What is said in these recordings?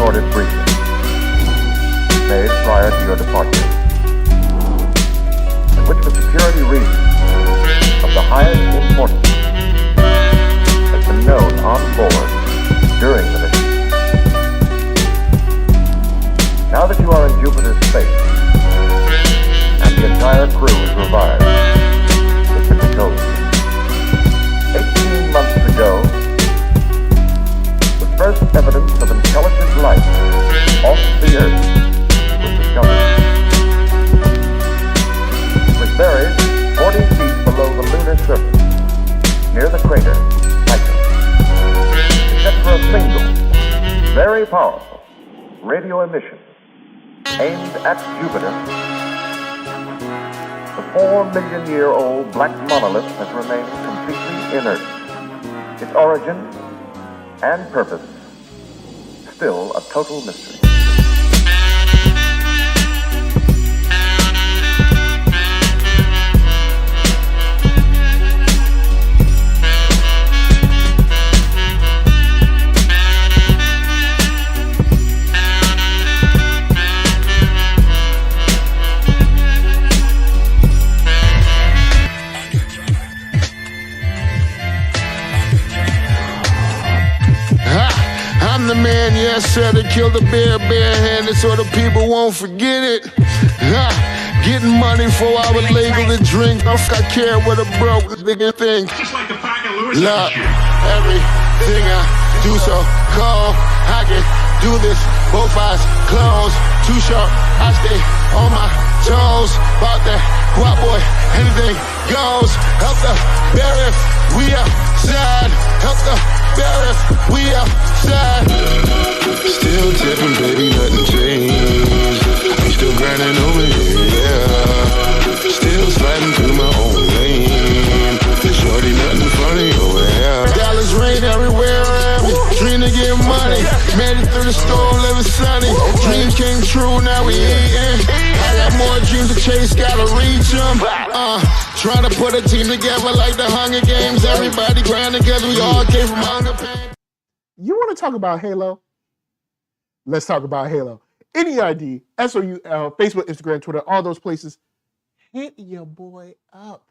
pre-recorded briefing made prior to your departure, in which, for security reasons of the highest importance, has been known on board during the mission. Now that you are in Jupiter's space, and the entire crew is revived, it can be told. 18 months ago, the first evidence of intelligent life off the Earth was discovered. It was buried 40 feet below the lunar surface, near the crater Patron. Except for a single, very powerful radio emission aimed at Jupiter, the 4-million-year-old black monolith has remained completely inert. Its origin and purpose still a total mystery. I'm the man, yes sir, that killed the bear barehanded so the people won't forget it. Getting money for I was legal to drink. I care what a broke nigga think. Just like the pack of Lewiz. Look, everything I do so cold. I can do this, both eyes closed. Too sharp, I stay on my toes. About that guap boy, anything goes. Help the bear if we outside. Help the bear if we outside. Still tipping, baby, nothing changed. I'm still grinding over here, yeah. Still sliding through my own lane. Shorty, nothing funny over here. Dallas rain everywhere around me. Dream to get money. Made it through the storm, living sunny. Dreams came true, now we eating. I got more dreams to chase, gotta reach them. Trying to put a team together like the Hunger Games. Everybody grinding together, we all came from hunger pain. You want to talk about Halo? Let's talk about Halo. NERD, SOU, Facebook, Instagram, Twitter, all those places. Hit your boy up.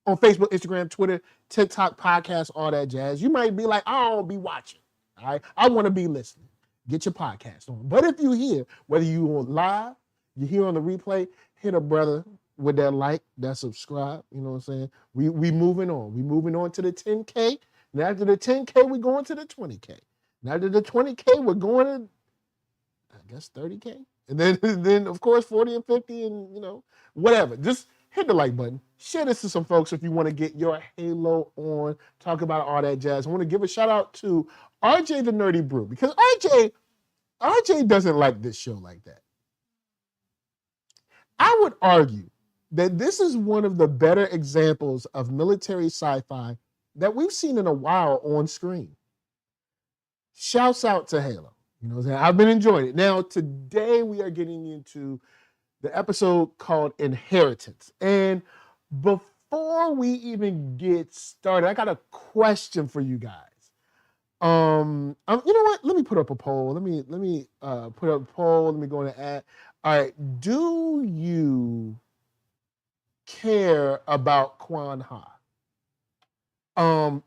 On Facebook, Instagram, Twitter, TikTok, podcast, all that jazz. You might be like, I don't be watching. All right? I want to be listening. Get your podcast on. But if you hear, whether you on live, you hear on the replay, hit a brother with that like, that subscribe. You know what I'm saying? We moving on. We moving on to the 10K. And after the 10K, we're going to the 20K. And after the 20K, we're going to, I guess, 30K. And then of course, 40 and 50 and, whatever. Just hit the like button. Share this to some folks if you want to get your Halo on. Talk about all that jazz. I want to give a shout out to RJ the Nerdy Brew because RJ doesn't like this show like that. I would argue that this is one of the better examples of military sci-fi that we've seen in a while on screen. Shouts out to Halo. You know what I'm saying? I've been enjoying it. Now, today we are getting into the episode called Inheritance. And before we even get started, I got a question for you guys. You know what? Let me put up a poll. Let me put up a poll. Let me go in the ad. All right. Do you care about Kwan Ha?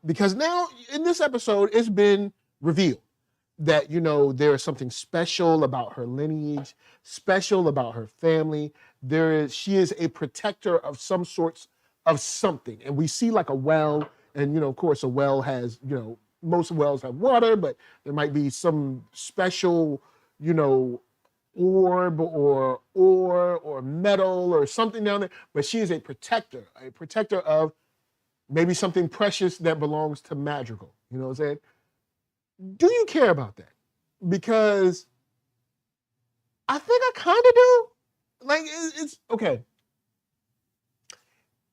Because now in this episode, it's been revealed that, there is something special about her lineage, special about her family. She is a protector of some sorts of something. And we see like a well, and, of course a well has, most wells have water, but there might be some special, orb or ore or metal or something down there. But she is a protector of maybe something precious that belongs to magical. You know what I'm saying? Do you care about that? Because I think I kind of do. Like, it's okay.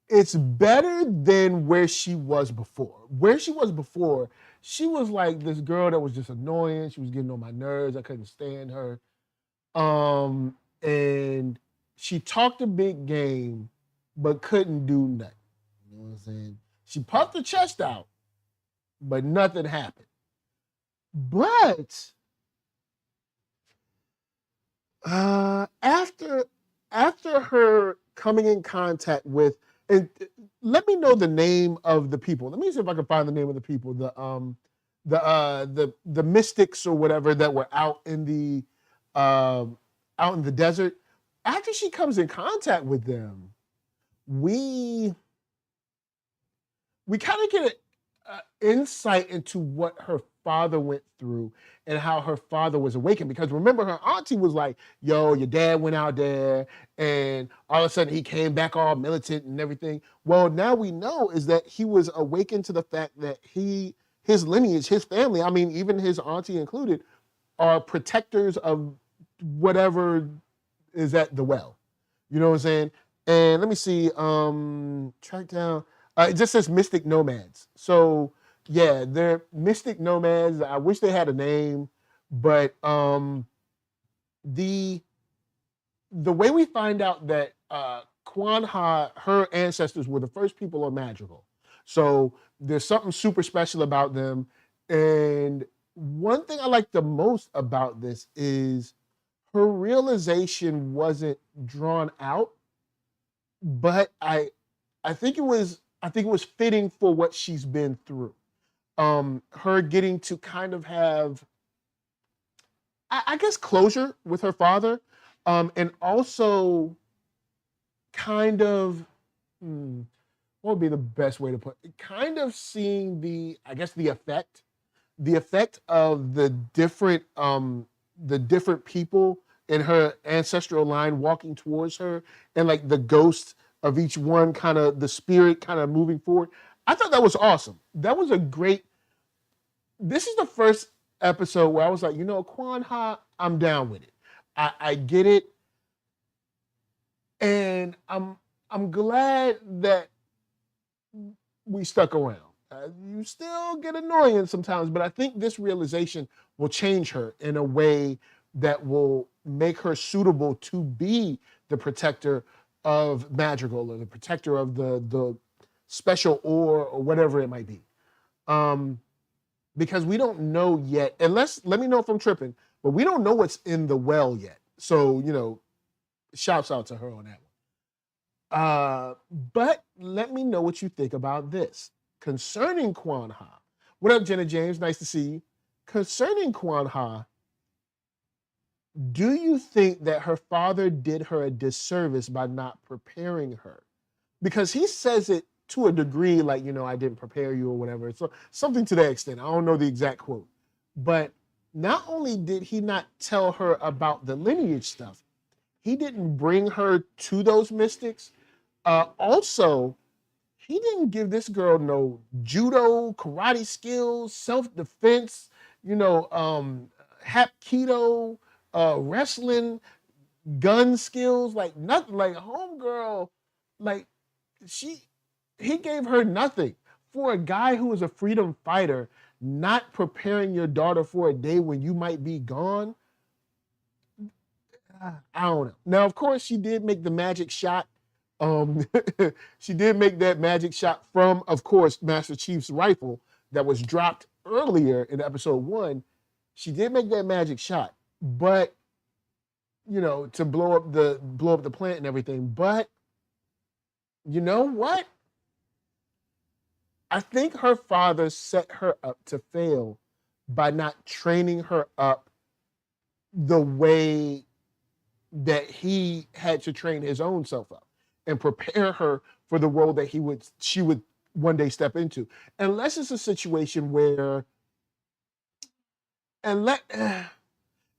It's better than where she was before. Where she was before, she was like this girl that was just annoying. She was getting on my nerves. I couldn't stand her. And she talked a big game, but couldn't do nothing. You know what I'm saying? She puffed her chest out, but nothing happened. But After her coming in contact with, and let me know the name of the people. Let me see if I can find the name of the people. The mystics or whatever that were out in the desert. After she comes in contact with them, we kind of get an insight into what her father went through and how her father was awakened. Because remember, her auntie was like, yo, your dad went out there and all of a sudden he came back all militant and everything. Well, now we know is that he was awakened to the fact that his lineage, his family, I mean, even his auntie included, are protectors of whatever is at the well. You know what I'm saying? And let me see, track down. It just says mystic nomads. So yeah, they're mystic nomads. I wish they had a name, but the way we find out that Kwan Ha, her ancestors were the first people on Madrigal. So there's something super special about them. And one thing I like the most about this is her realization wasn't drawn out, but I think it was fitting for what she's been through. Her getting to kind of have, I guess, closure with her father, and also kind of, what would be the best way to put it? Kind of seeing the effect of the different people in her ancestral line walking towards her, and like the ghost of each one, kind of the spirit kind of moving forward. I thought that was awesome. That was a great. This is the first episode where I was like, Kwan Ha, I'm down with it. I get it, and I'm glad that we stuck around. You still get annoying sometimes, but I think this realization will change her in a way that will make her suitable to be the protector of Madrigal, or the protector of the special ore, or whatever it might be. Because we don't know yet, unless, let me know if I'm tripping, but we don't know what's in the well yet. So, shouts out to her on that one. But let me know what you think about this. Concerning Kwan Ha. What up, Jenna James? Nice to see you. Concerning Kwan Ha, do you think that her father did her a disservice by not preparing her? Because he says it to a degree, like, I didn't prepare you or whatever. So something to that extent. I don't know the exact quote. But not only did he not tell her about the lineage stuff, he didn't bring her to those mystics. Also, he didn't give this girl no judo, karate skills, self-defense, hapkido, wrestling, gun skills, like nothing. Like homegirl, like he gave her nothing. For a guy who is a freedom fighter, not preparing your daughter for a day when you might be gone, I don't know. Now, of course, she did make the magic shot. She did make that magic shot from, of course, Master Chief's rifle that was dropped earlier in episode 1. She did make that magic shot, but to blow up the plant and everything. But you know what? I think her father set her up to fail by not training her up the way that he had to train his own self up and prepare her for the role that she would one day step into. Unless it's a situation where, unless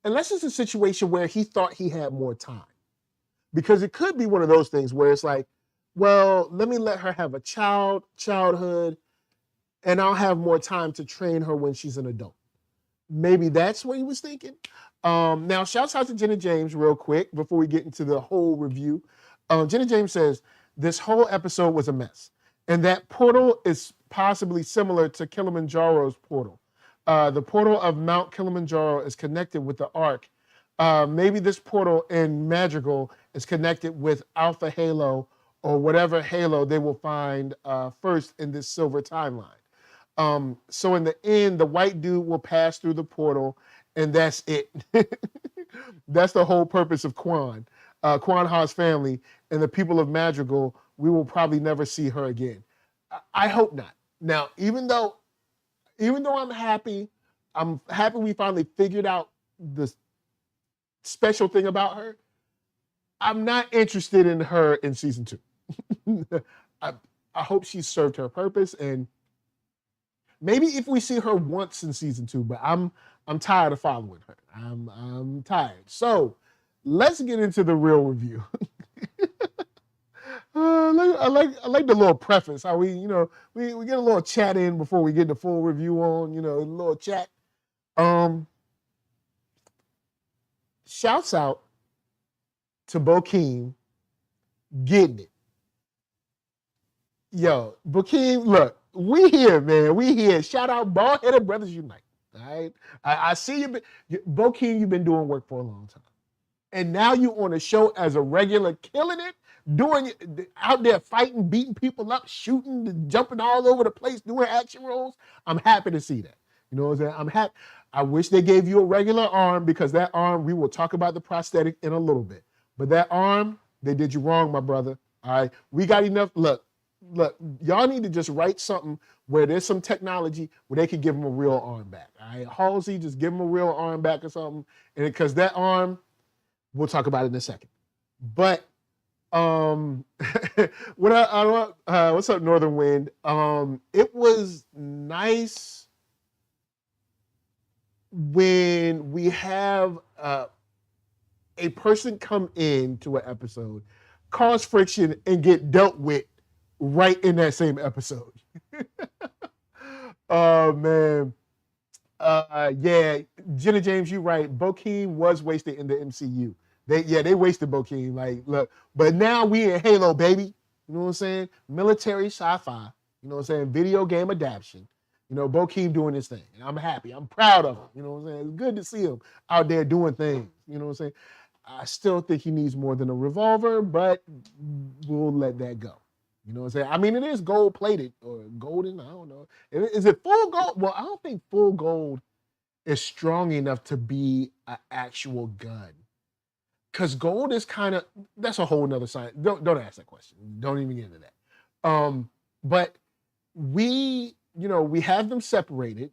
it's a situation where he thought he had more time. Because it could be one of those things where it's like, well, let me let her have a childhood, and I'll have more time to train her when she's an adult. Maybe that's what he was thinking. Now, shouts out to Jenna James real quick before we get into the whole review. Jenna James says, this whole episode was a mess. And that portal is possibly similar to Kilimanjaro's portal. The portal of Mount Kilimanjaro is connected with the Ark. Maybe this portal in Madrigal is connected with Alpha Halo, or whatever Halo they will find first in this silver timeline. So in the end, the white dude will pass through the portal, and that's it. That's the whole purpose of Kwan. Kwan Ha's family and the people of Madrigal, we will probably never see her again. I hope not. Now, even though I'm happy we finally figured out the special thing about her. I'm not interested in her in season 2. I hope she served her purpose, and maybe if we see her once in season 2, but I'm tired of following her. I'm tired. So let's get into the real review. I like the little preface, how we get a little chat in before we get the full review on, a little chat. Shouts out to Bokeem getting it. Yo, Bokeem, look, we here, man. We here. Shout out Bald-Headed Brothers Unite. All right. I see you, Bokeem, you've been doing work for a long time. And now you on a show as a regular, killing it, doing out there fighting, beating people up, shooting, jumping all over the place, doing action roles. I'm happy to see that. You know what I'm saying? I'm happy. I wish they gave you a regular arm, because that arm, we will talk about the prosthetic in a little bit. But that arm, they did you wrong, my brother. All right. We got enough. Look, y'all need to just write something where there's some technology where they could give him a real arm back. All right. Halsey, just give him a real arm back or something. And because that arm, we'll talk about it in a second. But what's up, Northern Wind? It was nice when we have a person come into an episode, cause friction, and get dealt with right in that same episode. Oh, man. Yeah, Jenna James, you're right. Bokeem was wasted in the MCU. They wasted Bokeem. Like, look, but now we in Halo, baby. You know what I'm saying? Military sci-fi. You know what I'm saying? Video game adaptation. Bokeem doing his thing. And I'm happy. I'm proud of him. You know what I'm saying? It's good to see him out there doing things. You know what I'm saying? I still think he needs more than a revolver, but we'll let that go. You know what I'm saying? I mean, it is gold-plated or golden. I don't know. Is it full gold? Well, I don't think full gold is strong enough to be an actual gun. Because gold is kind of, that's a whole nother science. Don't ask that question. Don't even get into that. But we have them separated.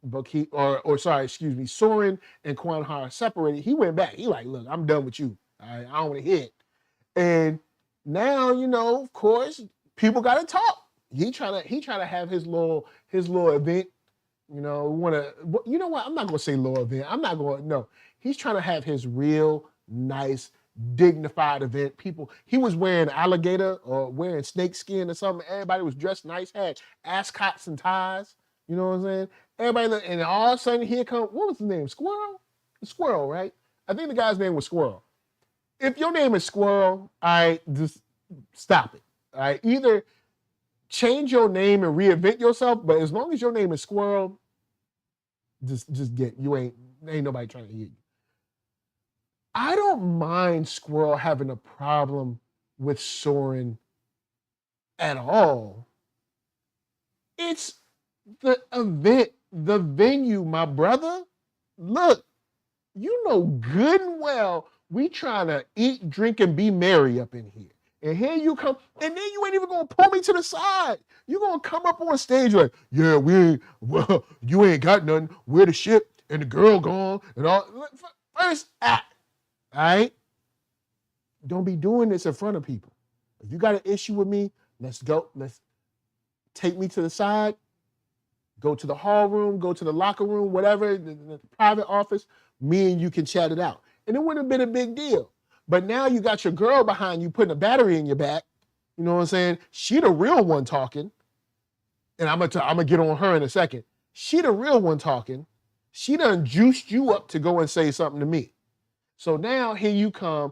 Soren and Kwan Ha are separated. He went back. He like, look, I'm done with you. I don't want to hit. And now, of course, people got to talk. He try to have his little event. You know what? I'm not gonna say little event. No. He's trying to have his real nice, dignified event. He was wearing alligator or wearing snake skin or something. Everybody was dressed nice, had ascots and ties. You know what I'm saying? Everybody, and all of a sudden here come, what was his name? Squirrel, right? I think the guy's name was Squirrel. If your name is Squirrel, just stop it. All right, either change your name and reinvent yourself, but as long as your name is Squirrel, just get, ain't nobody trying to hear you. I don't mind Squirrel having a problem with Soren at all. It's the event, the venue, my brother. Look, you know good and well we trying to eat, drink, and be merry up in here. And here you come, and then you ain't even gonna pull me to the side. You gonna come up on stage like, yeah, you ain't got nothing. We're the ship, and the girl gone, and all. First act, all right? Don't be doing this in front of people. If you got an issue with me, let's go. Let's take me to the side. Go to the hall room, go to the locker room, whatever, the private office. Me and you can chat it out. And it wouldn't have been a big deal. But now you got your girl behind you putting a battery in your back. You know what I'm saying? She the real one talking. And I'm gonna get on her in a second. She the real one talking. She done juiced you up to go and say something to me. So now here you come.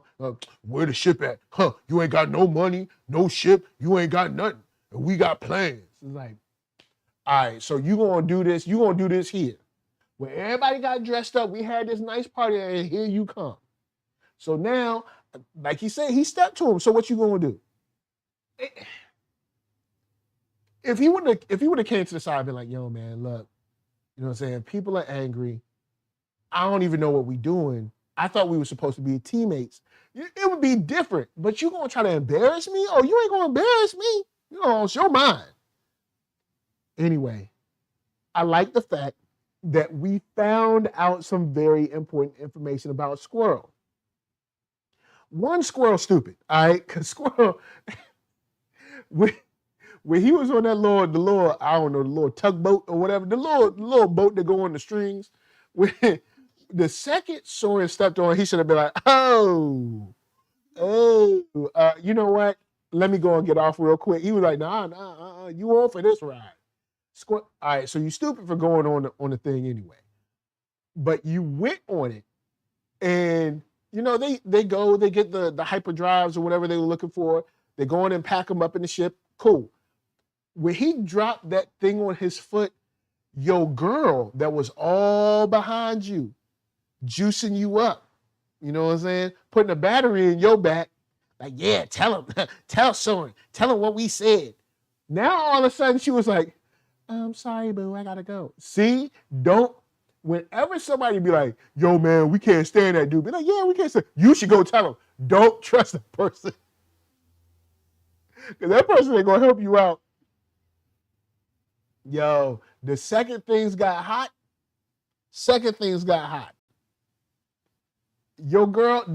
Where the ship at? Huh? You ain't got no money, no ship. You ain't got nothing. And we got plans. It's like, all right, so you gonna do this. You gonna do this here. Where everybody got dressed up. We had this nice party, and here you come. So now, like he said, he stepped to him. So what you gonna do? If he would have came to the side and been like, yo, man, look, you know what I'm saying? People are angry. I don't even know what we doing. I thought we were supposed to be teammates. It would be different, but you gonna try to embarrass me? Oh, you ain't gonna embarrass me. You know, show mine. Anyway, I like the fact that we found out some very important information about Squirrel. One, Squirrel stupid, all right? Because Squirrel, when he was on that little, I don't know, the little tugboat or whatever, the little boat that go on the strings, when the second Soren stepped on, he should have been like, oh, you know what? Let me go and get off real quick. He was like, nah, you on for this ride. All right, so you stupid for going on the thing anyway. But you went on it, and you know, they go, they get the hyperdrives or whatever they were looking for. They go in and pack them up in the ship. Cool. When he dropped that thing on his foot, your girl that was all behind you, juicing you up, you know what I'm saying? Putting a battery in your back, like, yeah, tell him, tell Soren, tell him what we said. Now all of a sudden she was like, I'm sorry, boo, I gotta go. See, whenever somebody be like, yo, man, we can't stand that dude, be like, yeah, we can't stand, you should go tell him. Don't trust that person. Because that person ain't gonna help you out. Yo, the second things got hot, your girl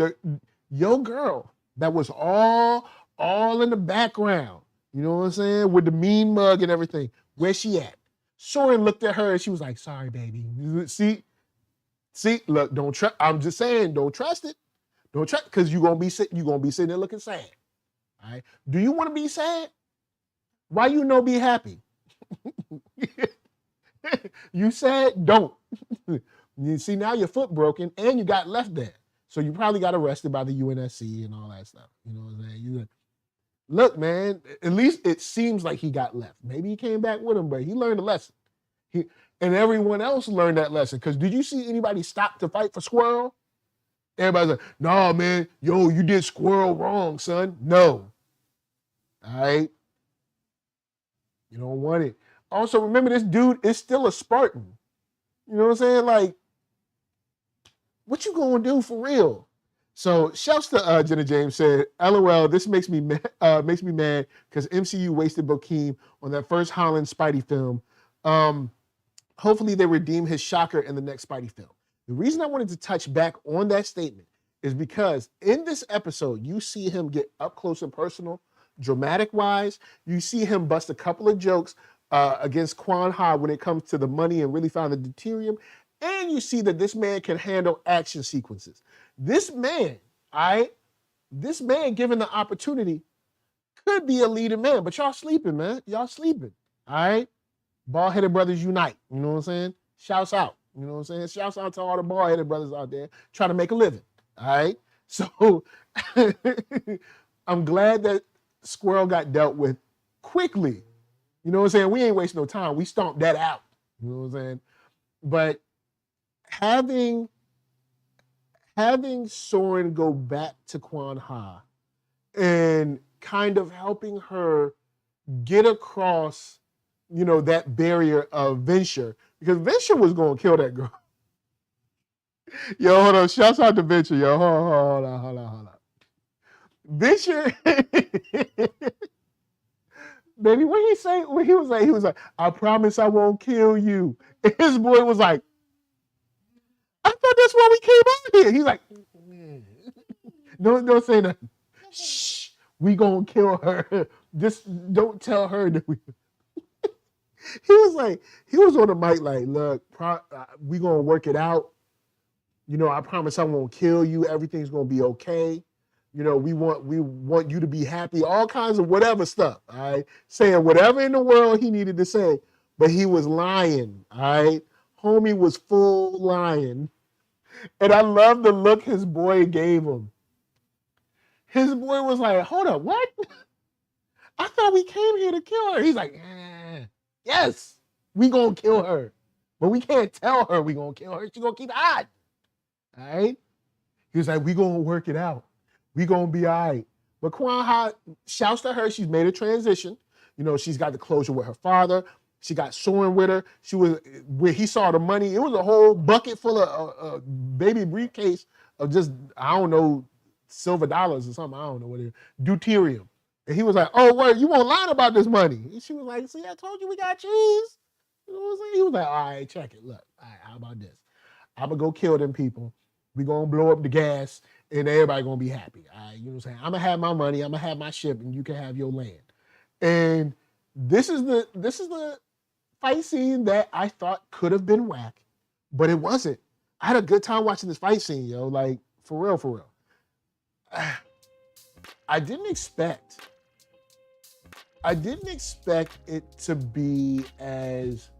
that was all in the background, you know what I'm saying, with the mean mug and everything, where she at? Soren looked at her and she was like, sorry, baby. See, look, don't trust. I'm just saying, don't trust it. Don't trust, because you're gonna be sitting there looking sad. All right. Do you want to be sad? Why you no be happy? You said don't. You see, now your foot broken and you got left there. So you probably got arrested by the UNSC and all that stuff. You know what I'm saying? Look, man, at least it seems like he got left. Maybe he came back with him, but he learned a lesson. And everyone else learned that lesson. Because did you see anybody stop to fight for Squirrel? Everybody's like, nah, man, yo, you did Squirrel wrong, son. No. All right? You don't want it. Also, remember, this dude is still a Spartan. You know what I'm saying? Like, what you gonna do for real? So, shouts to Jenna James said, LOL, this makes me mad because MCU wasted Bokeem on that first Holland Spidey film. Hopefully they redeem his shocker in the next Spidey film. The reason I wanted to touch back on that statement is because in this episode, you see him get up close and personal, dramatic-wise. You see him bust a couple of jokes against Kwan when it comes to the money and really found the deuterium. And you see that this man can handle action sequences. This man, given the opportunity, could be a leading man, but y'all sleeping, man. Y'all sleeping, all right? Bald-headed brothers unite, you know what I'm saying? Shouts out, you know what I'm saying? Shouts out to all the bald-headed brothers out there trying to make a living, all right? So I'm glad that Squirrel got dealt with quickly. You know what I'm saying? We ain't wasting no time. We stomped that out, you know what I'm saying? But having Soren go back to Kwan and kind of helping her get across, you know, that barrier of Venture, because Venture was going to kill that girl. Yo, hold on. Shouts out to Venture, yo. Hold on. Venture, baby, what he say? What he was like, I promise I won't kill you. And his boy was like, I thought that's why we came out here. He's like, don't say nothing. Shh, we gonna kill her. Just don't tell her that we. He was on the mic like, look, we gonna work it out. You know, I promise I won't kill you. Everything's gonna be okay. You know, we want you to be happy. All kinds of whatever stuff. All right, saying whatever in the world he needed to say, but he was lying. All right, homie was full lying. And I love the look his boy gave him. His boy was like, hold up, what? I thought we came here to kill her. He's like, yes, we gonna kill her. But we can't tell her we gonna kill her. She gonna keep hiding. All right? He was like, we gonna work it out. We gonna be all right. But Kwan shouts to her. She's made a transition. You know, she's got the closure with her father. She got Soren with her. She was where he saw the money. It was a whole bucket full of baby briefcase of just, I don't know, silver dollars or something. I don't know what it is. Deuterium. And he was like, oh, wait, you won't lie about this money. And she was like, see, I told you we got cheese. You know what I'm saying? He was like, all right, check it. Look, all right, how about this? I'm going to go kill them people. We going to blow up the gas and everybody going to be happy. All right, you know what I'm saying? I'm going to have my money. I'm going to have my ship and you can have your land. And this is the fight scene that I thought could have been whack, but it wasn't. I had a good time watching this fight scene, yo. Like, for real, for real. I didn't expect it to be as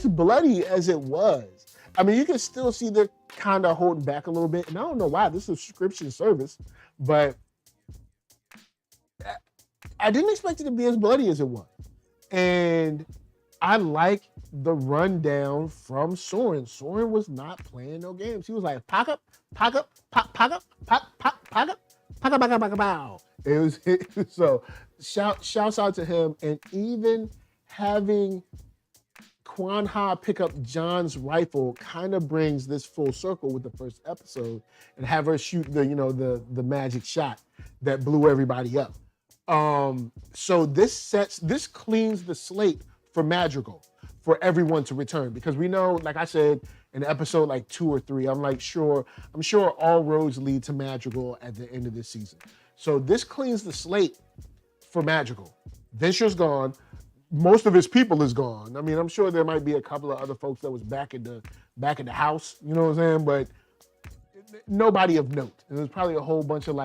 bloody as it was. I mean, you can still see they're kind of holding back a little bit, and I don't know why. This is a subscription service, but I didn't expect it to be as bloody as it was. And I like the rundown from Soren. Soren was not playing no games. He was like, pack up, pack up, pop, pack up, pop, pop, pack up, pack up, pack up, pack up, pow. So shouts out to him. And even having Kwan Ha pick up John's rifle kind of brings this full circle with the first episode and have her shoot the magic shot that blew everybody up. So this cleans the slate for Madrigal, for everyone to return, because we know, like I said, in episode like 2 or 3, I'm sure all roads lead to Madrigal at the end of this season. So this cleans the slate for Madrigal. Venture's gone. Most of his people is gone. I mean, I'm sure there might be a couple of other folks that was back in the house, you know what I'm saying? But nobody of note. And there's probably a whole bunch of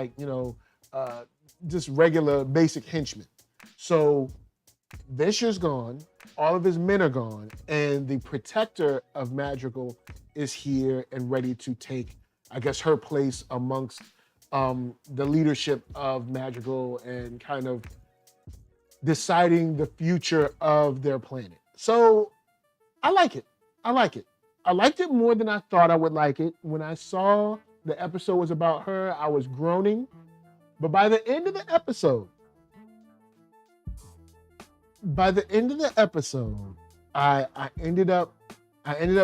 just regular basic henchmen. So Venture's gone, all of his men are gone, and the protector of Madrigal is here and ready to take, I guess, her place amongst the leadership of Madrigal and kind of deciding the future of their planet. So I like it. I liked it more than I thought I would like it. When I saw the episode was about her, I was groaning. But by the end of the episode, I ended up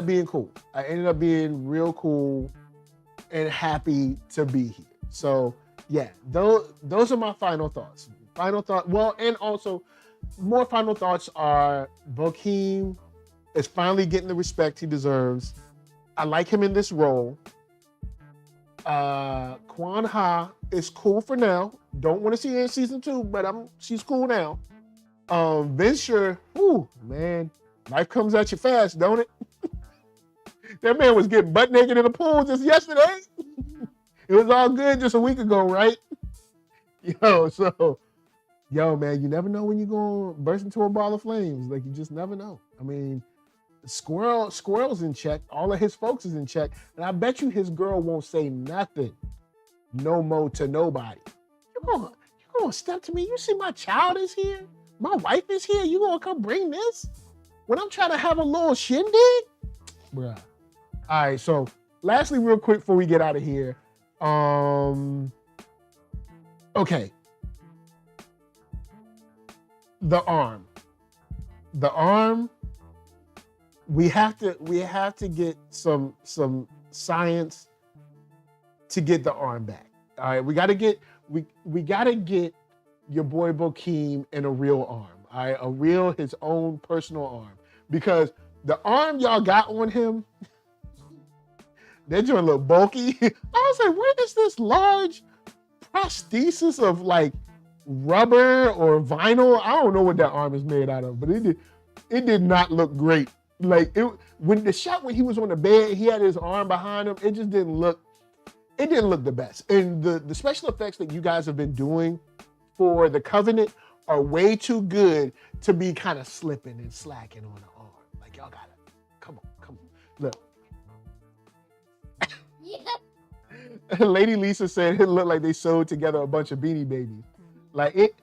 being cool. I ended up being real cool and happy to be here. So yeah, those are my final thoughts. Well, and also more final thoughts are Bokeem is finally getting the respect he deserves. I like him in this role. Kwan Ha is cool for now. Don't want to see her in season 2, but she's cool now. Venture, man, life comes at you fast, don't it? That man was getting butt naked in the pool just yesterday. It was all good just a week ago, right? Yo, man, you never know when you're going to burst into a ball of flames. Like, you just never know. I mean, Squirrel's in check. All of his folks is in check. And I bet you his girl won't say nothing no more to nobody. You're gonna step to me. You see my child is here? My wife is here. You gonna come bring this? When I'm trying to have a little shindig? Bruh. All right, so lastly, real quick before we get out of here. Okay. The arm. We have to get some science to get the arm back. All right, we gotta get your boy Bokeem in a real arm. All right, his own personal arm, because the arm y'all got on him, that joint look bulky. I was like, where is this large prosthesis of like rubber or vinyl? I don't know what that arm is made out of, but it did not look great. Like when he was on the bed, he had his arm behind him. It just didn't look the best. And the special effects that you guys have been doing for the Covenant are way too good to be kind of slipping and slacking on the arm. Like, y'all gotta, come on. Look. Yeah. Lady Lisa said it looked like they sewed together a bunch of Beanie Babies. Like it,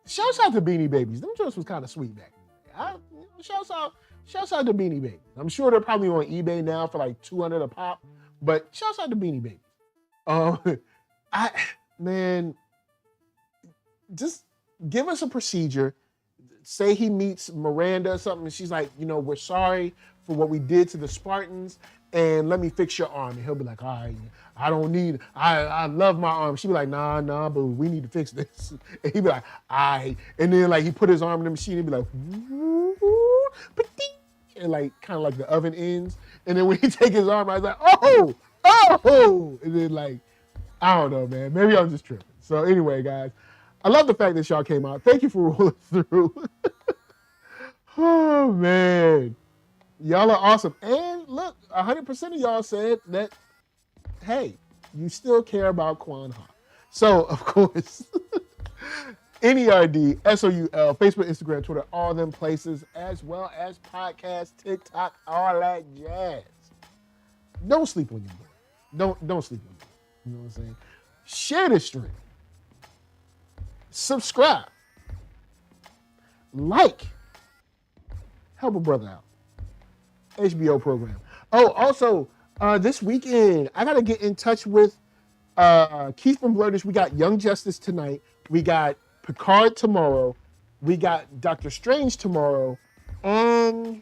shouts out to Beanie Babies. Them joints was kind of sweet back then. Shouts out to Beanie Babies. I'm sure they're probably on eBay now for like $200 a pop, but shouts out to Beanie Babies. give us a procedure. Say he meets Miranda or something, and she's like, we're sorry for what we did to the Spartans, and let me fix your arm. And he'll be like, all right, I love my arm. She'll be like, nah, boo, we need to fix this. And he'd be like, all right. And then like he put his arm in the machine and be like, and like kind of like the oven ends. And then when he take his arm, I was like, oh. And then like, I don't know, man. Maybe I'm just tripping. So anyway, guys, I love the fact that y'all came out. Thank you for rolling through. Oh, man. Y'all are awesome. And look, 100% of y'all said that, hey, you still care about Kwan Ha. So, of course, NERD, SOUL, Facebook, Instagram, Twitter, all them places, as well as podcasts, TikTok, all that jazz. Don't sleep on your boy. Don't sleep on your boy. You know what I'm saying? Share this stream. Subscribe. Like. Help a brother out. HBO program. Oh, also, this weekend, I got to get in touch with Keith from Blurtish. We got Young Justice tonight. We got Picard tomorrow. We got Doctor Strange tomorrow. And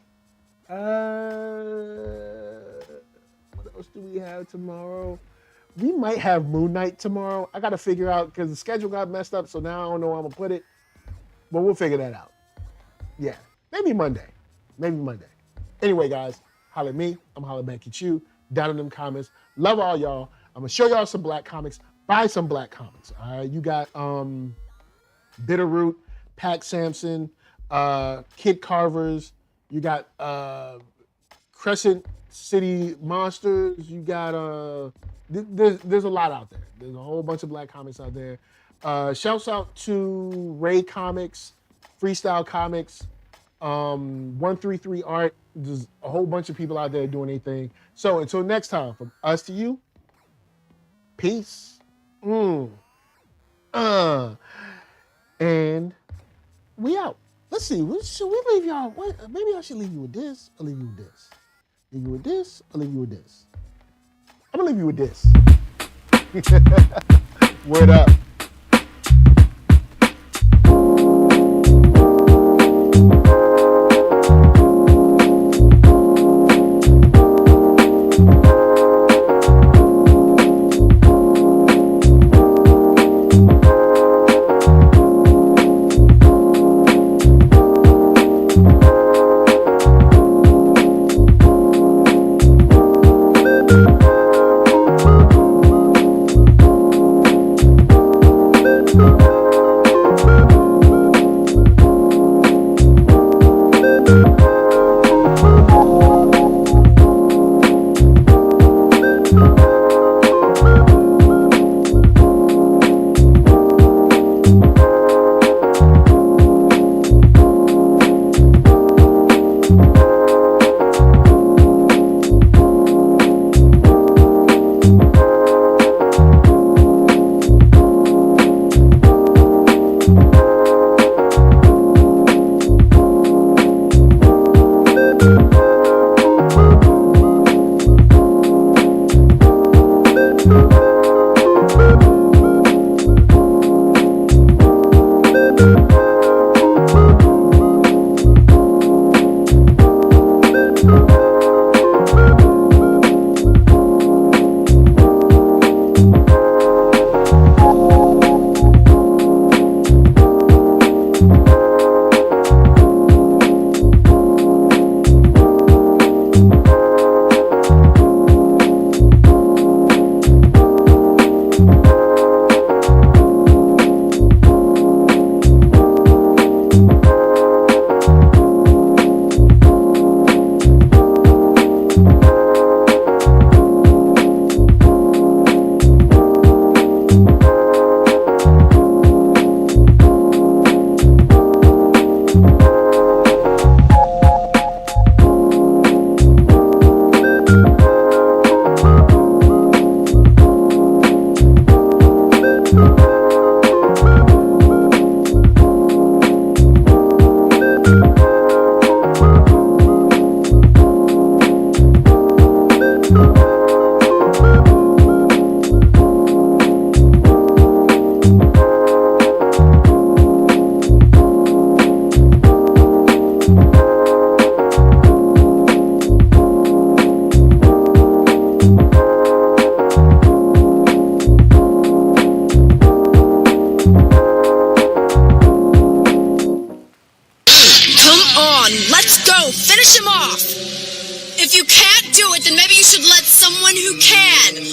what else do we have tomorrow? We might have Moon Knight tomorrow. I got to figure out, because the schedule got messed up, so now I don't know where I'm going to put it. But we'll figure that out. Yeah, maybe Monday. Anyway, guys, holler at me. I'm holler back at you. Down in them comments. Love all y'all. I'm going to show y'all some black comics. Buy some black comics. All right, you got Bitterroot, Pac Samson, Kid Carvers. You got Crescent City Monsters. You got... There's a lot out there. There's a whole bunch of black comics out there. Shouts out to Ray Comics, Freestyle Comics, 133 Art. There's a whole bunch of people out there doing their thing. So until next time, from us to you, peace. And we out. Let's see. Should we leave y'all? Maybe I should leave you with this or leave you with this. Leave you with this or leave you with this. I'm gonna leave you with this. Word up. Maybe you should let someone who can